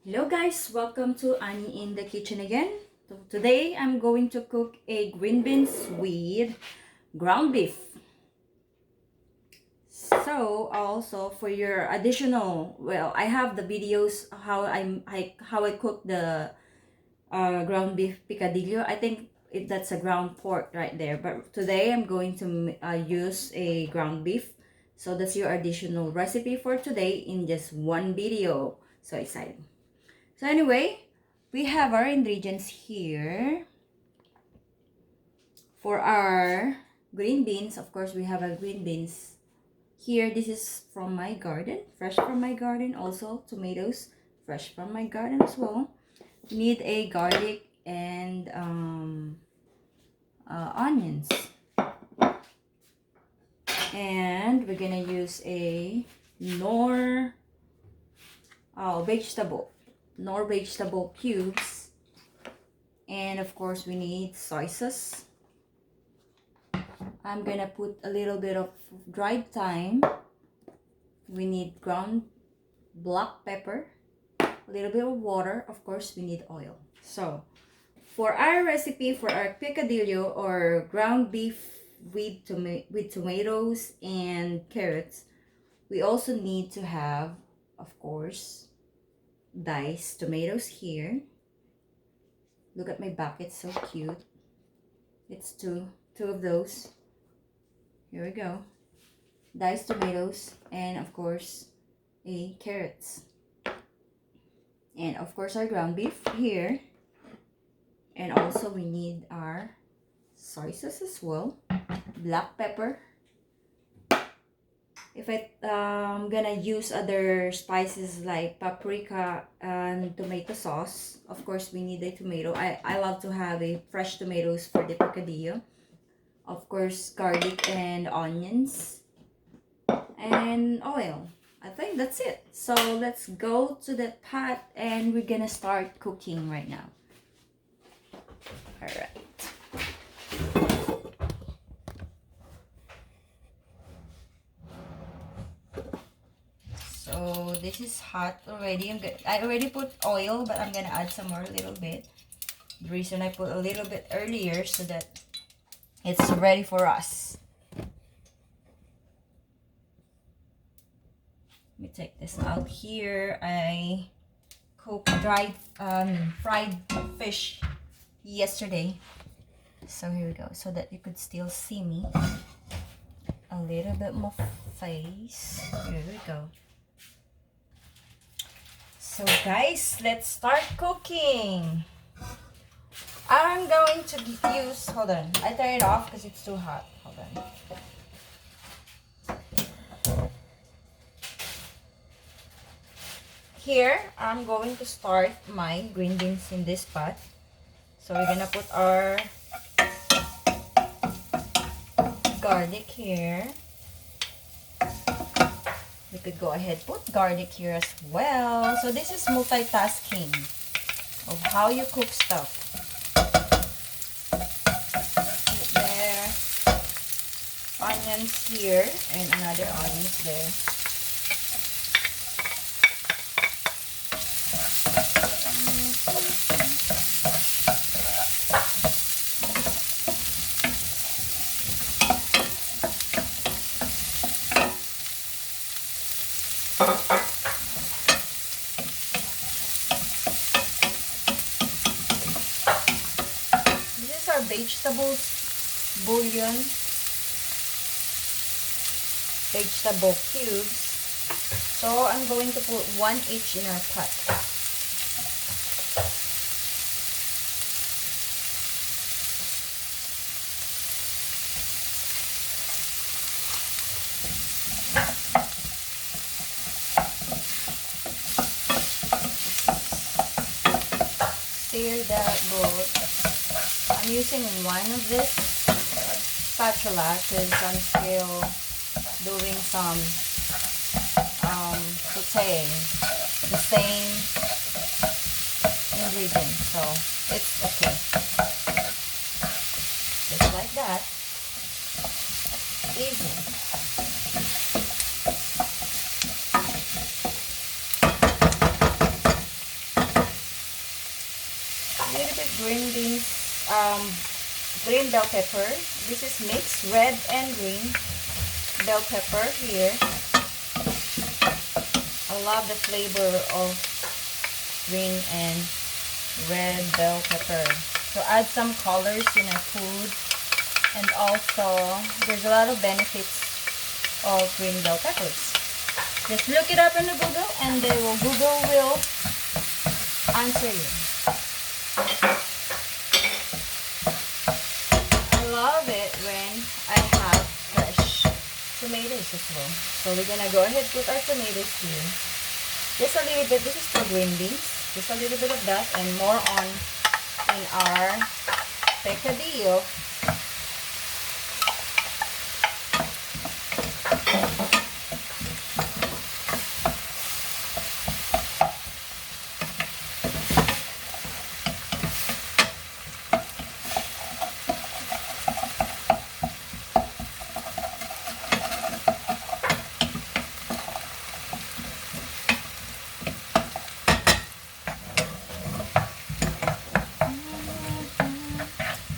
Hello guys, welcome to Annie in the kitchen again. So today I'm going to cook a green beans with ground beef. So also for your additional, I have the videos how I cook the ground beef picadillo. I think that's a ground pork right there. But today I'm going to use a ground beef. So that's your additional recipe for today in just one video. So exciting. So anyway, we have our ingredients here. For our green beans, of course, we have our green beans. Here, this is from my garden, fresh from my garden. Also, tomatoes, fresh from my garden as well. We need a garlic and onions. And we're gonna use a nor vegetable cubes. And of course, we need soy sauce. I'm gonna put a little bit of dried thyme. We need ground black pepper, a little bit of water. Of course, we need oil. So, for our recipe for our picadillo or ground beef with tomatoes and carrots, we also need to have, of course, diced tomatoes here. Look at my bucket, so cute. It's two of those. Here we go. Diced tomatoes and of course carrots. And of course our ground beef here. And also we need our soy sauce as well. Black pepper. If I'm gonna use other spices like paprika and tomato sauce, of course we need a tomato. I love to have a fresh tomatoes for the picadillo. Of course, garlic and onions and oil. I think that's it. So let's go to the pot and we're gonna start cooking right now. All right. So this is hot already. I already put oil, but I'm gonna add some more a little bit. The reason I put a little bit earlier so that it's ready for us. Let me take this out here. I cooked fried fish yesterday. So here we go. So that you could still see me. A little bit more face. Here we go. So guys, let's start cooking. I'm going to use, hold on, I turn it off because it's too hot. Hold on. Here, I'm going to start my green beans in this pot. So we're gonna put our garlic here. We could go ahead put garlic here as well. So this is multitasking of how you cook stuff. Onions here and another onions there. This is our vegetables bouillon. Vegetable cubes. So I'm going to put one each in our pot. Stir that both. I'm using one of this spatula because I'm still doing some sauteing the same ingredients, so it's okay. Just like that. Easy. green beans, green bell pepper. This is mixed red and green bell pepper here. I love the flavor of green and red bell pepper. So add some colors in our food, and also there's a lot of benefits of green bell peppers. Just look it up in the Google, and Google will answer you. I love it when I have fresh tomatoes as well. So we're gonna go ahead and put our tomatoes here. Just a little bit. This is for green beans. Just a little bit of that, and more on in our picadillo.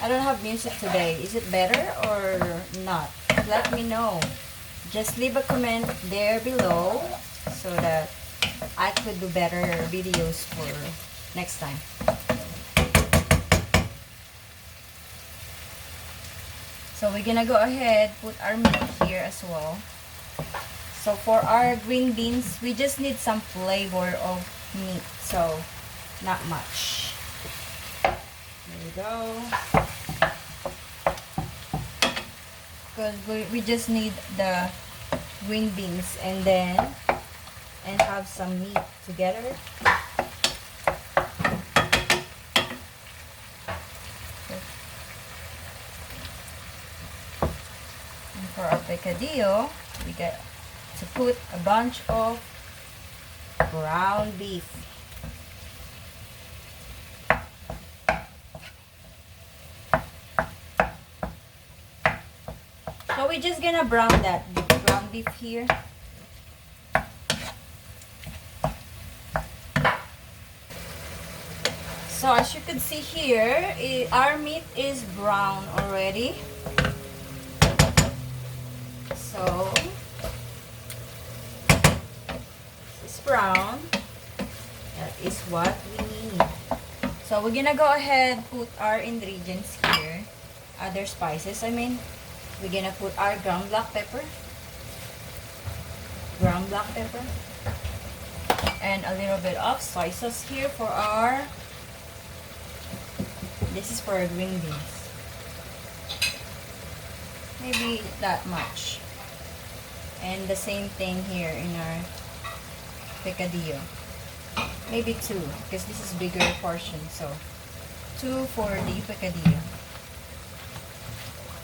I don't have music today. Is it better or not? Let me know. Just leave a comment there below so that I could do better videos for next time. So we're gonna go ahead, put our meat here as well. So for our green beans, we just need some flavor of meat. So not much. There we go. Because we just need the green beans and have some meat together. And for our picadillo, we got to put a bunch of ground beef. So we're just gonna brown that ground beef here. So as you can see here, our meat is brown already. So it's brown. That is what we need. So we're gonna go ahead and put our ingredients here. Other spices, I mean. We're gonna put our ground black pepper, and a little bit of soy sauce here for our, this is for our green beans. Maybe that much. And the same thing here in our picadillo. Maybe 2, because this is bigger portion, so 2 for the picadillo.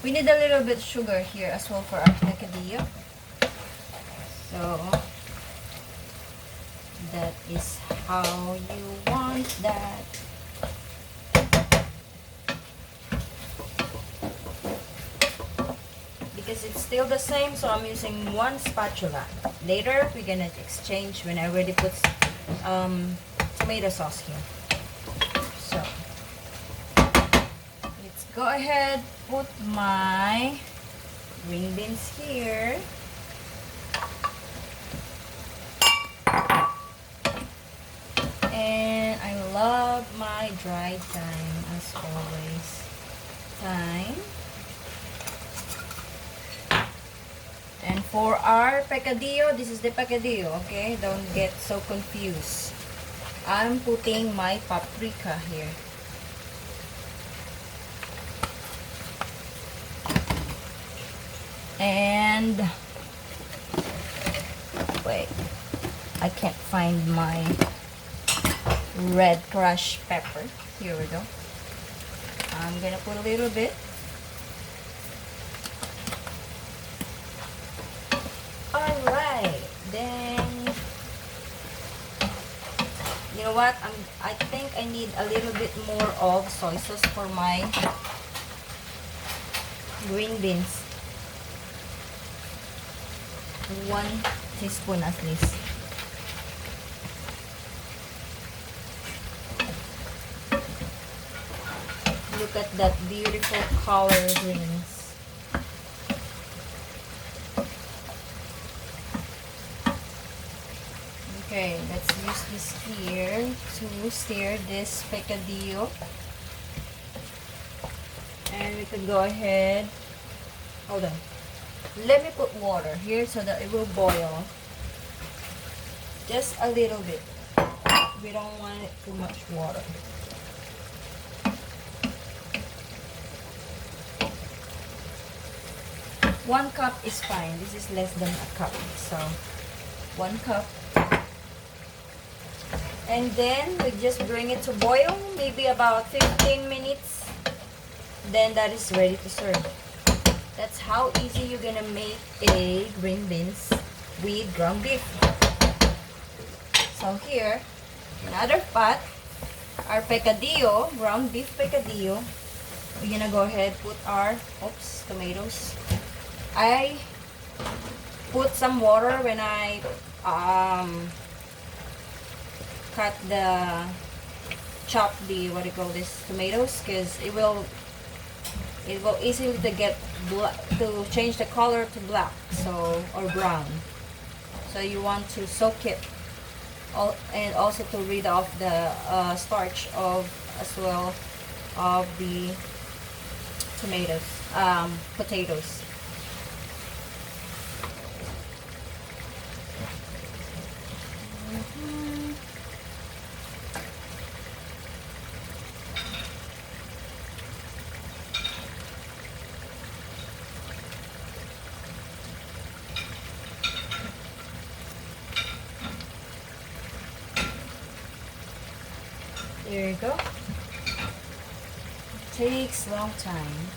We need a little bit sugar here as well for our picadillo. So that is how you want that. Because it's still the same, so I'm using 1 spatula. Later, we're gonna exchange when I already put tomato sauce here. So let's go ahead, put my green beans here. And I love my dried thyme as always. Thyme. And for our picadillo, this is the picadillo, okay? Don't get so confused. I'm putting my paprika here. And wait, I can't find my red crushed pepper. Here we go. I'm gonna put a little bit. Alright, then you know what? I think I need a little bit more of soy sauce for my green beans. 1 teaspoon at least. Look at that beautiful color greens. Okay, let's use this here to stir this picadillo. And we could go ahead. Hold on. Let me put water here so that it will boil. Just a little bit. We don't want it too much water. One cup is fine. This is less than a cup. So, 1 cup. And then we just bring it to boil. Maybe about 15 minutes. Then that is ready to serve. That's how easy you're gonna make a green beans with ground beef. So here, another pot, our picadillo, ground beef picadillo. We're gonna go ahead put our tomatoes. I put some water when I chop the tomatoes, because it will easily to get to change the color to black, so, or brown. So you want to soak it, and also to rid off the starch as well of the potatoes. There you go. Takes a long time.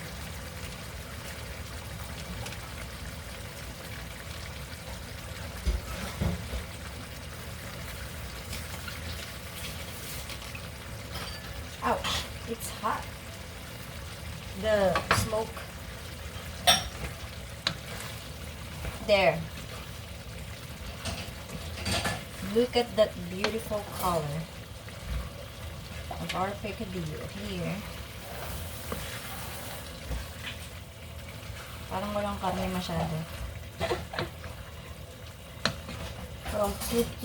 Ouch, it's hot. The smoke. There. Look at that beautiful color of our picadillo here. Parang walang karne masyado. So,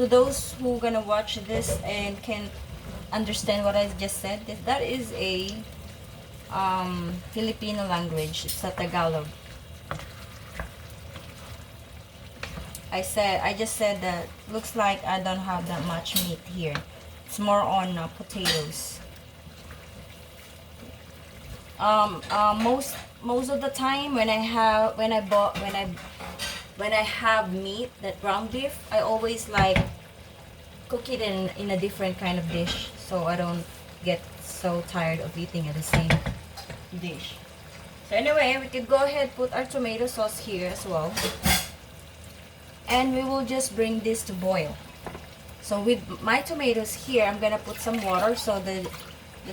to those who gonna watch this and can understand what I just said, that is a Filipino language. It's a Tagalog. I just said that looks like I don't have that much meat here. It's more on potatoes. Most of the time when I have meat, that ground beef, I always like cook it in a different kind of dish, so I don't get so tired of eating at the same dish. So anyway, we could go ahead put our tomato sauce here as well, and we will just bring this to boil. So with my tomatoes here, I'm gonna put some water so the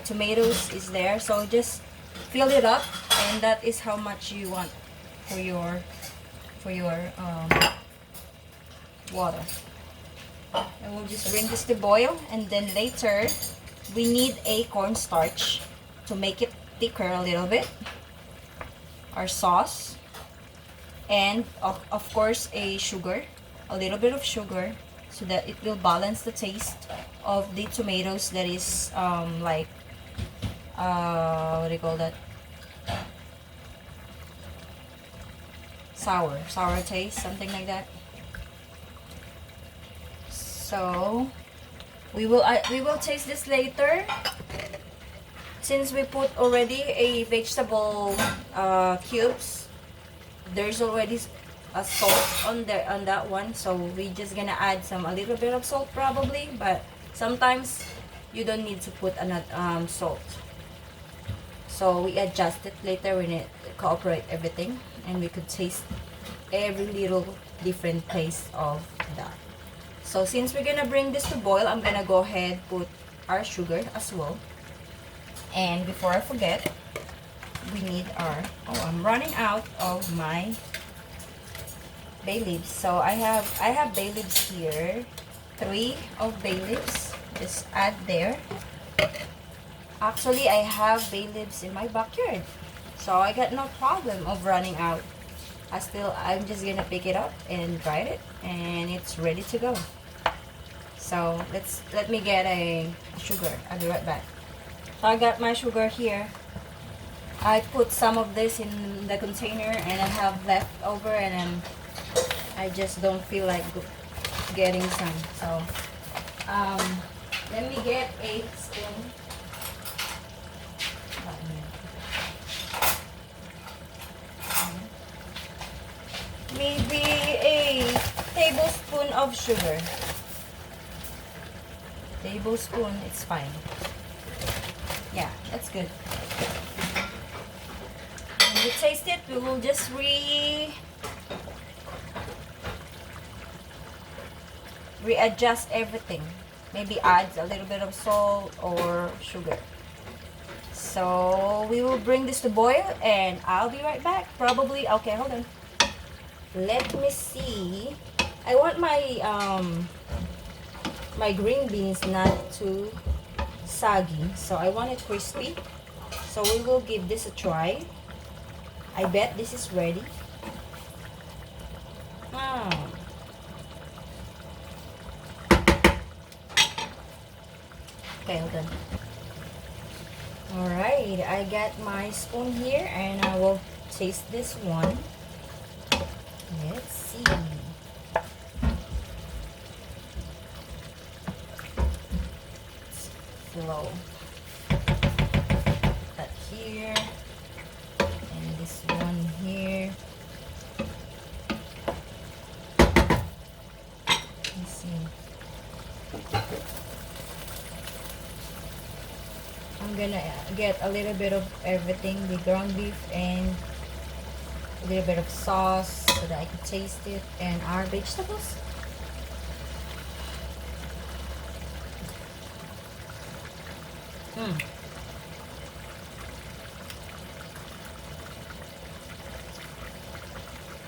tomatoes is there. So just fill it up, and that is how much you want for your water. And we'll just bring this to boil, and then later we need a cornstarch to make it thicker a little bit. Our sauce, and of course a little bit of sugar, so that it will balance the taste of the tomatoes. That is like what do you call that? Sour taste, something like that. So we will taste this later, since we put already a vegetable cubes. There's already a salt on that one, so we just gonna add a little bit of salt probably, but sometimes you don't need to put another salt. So we adjust it later when it cooperate everything, and we could taste every little different taste of that. So since we're gonna bring this to boil, I'm gonna go ahead put our sugar as well. And before I forget, we need I'm running out of my bay leaves. So I have bay leaves here, 3 of bay leaves. Just add there. Actually, I have bay leaves in my backyard, so I got no problem of running out. I'm just gonna pick it up and dry it, and it's ready to go. So let me get a sugar. I'll be right back. So I got my sugar here. I put some of this in the container, and I have left over, and then I just don't feel like getting some. So let me get a spoon. Maybe a tablespoon of sugar. Tablespoon, it's fine. Yeah, that's good. When we taste it, we will just readjust everything. Maybe add a little bit of salt or sugar. So we will bring this to boil, and I'll be right back. Probably, okay, hold on. Let me see. I want my my green beans not too soggy, so I want it crispy. So we will give this a try. I bet this is ready. Okay, hold on. Alright, I got my spoon here, and I will taste this one. Let's see. Slow. That here, and this one here. Let's see. I'm gonna get a little bit of everything, the ground beef and a little bit of sauce so that I can taste it, and our vegetables.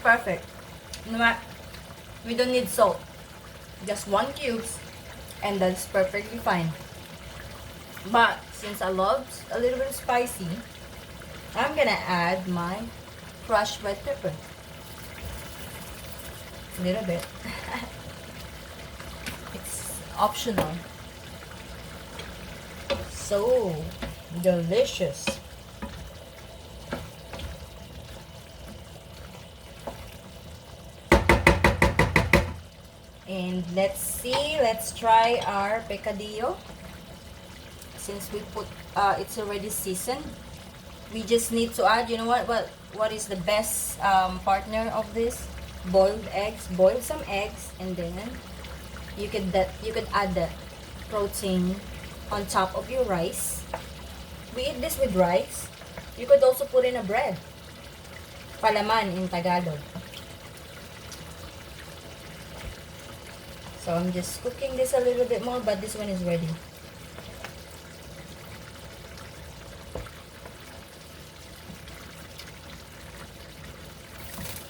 Perfect. We don't need salt. Just 1 cube, and that's perfectly fine. But since I love a little bit spicy, I'm gonna add my crushed red pepper. A little bit. It's optional. So delicious. And let's try our picadillo. Since we put it's already seasoned, we just need to add, you know what is the best partner of this? Boiled eggs. Boil some eggs, and then you could add that protein on top of your rice. We eat this with rice. You could also put in a bread. Palaman in Tagalog. So I'm just cooking this a little bit more, but this one is ready.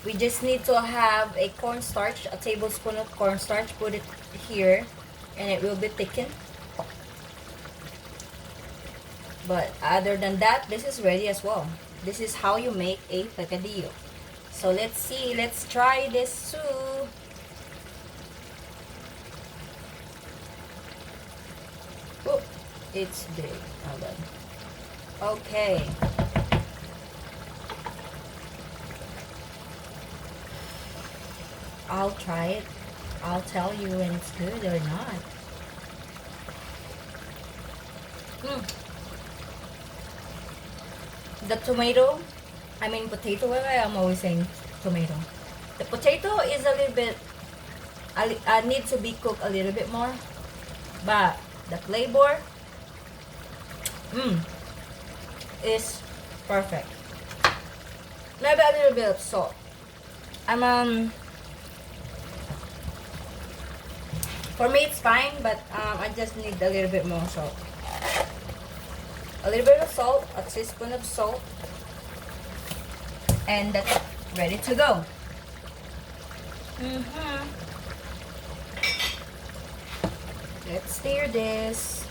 We just need to have a cornstarch, a tablespoon of cornstarch. Put it here, and it will be thickened. But other than that, this is ready as well. This is how you make a picadillo. So let's see, let's try this soup. Oh, it's big. Hold on. Okay. I'll try it. I'll tell you when it's good or not. The tomato, potato, I'm always saying tomato. The potato is a little bit, I need to be cooked a little bit more. But the flavor, is perfect. Maybe a little bit of salt. For me it's fine, but I just need a little bit more salt. A little bit of salt, a teaspoon of salt, and that's ready to go. Let's stir this.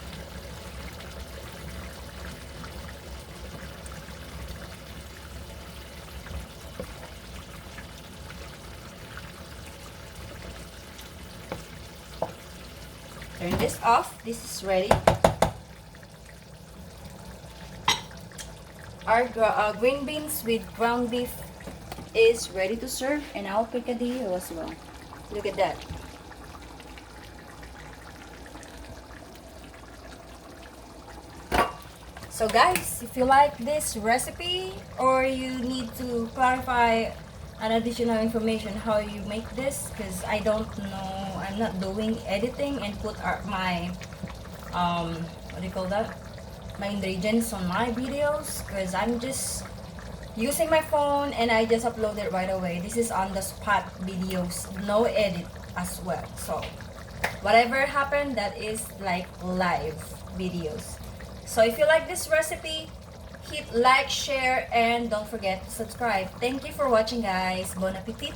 this off. This is ready. Our green beans with ground beef is ready to serve, and our picadillo as well. Look at that. So guys, if you like this recipe or you need to clarify an additional information how you make this, because I don't know, I'm not doing editing and put my what do you call that, my ingredients on my videos, because I'm just using my phone and I just upload it right away. This is on the spot videos, no edit as well. So whatever happened, that is like live videos. So if you like this recipe, hit like, share, and don't forget to subscribe. Thank you for watching, guys. Bon appetit!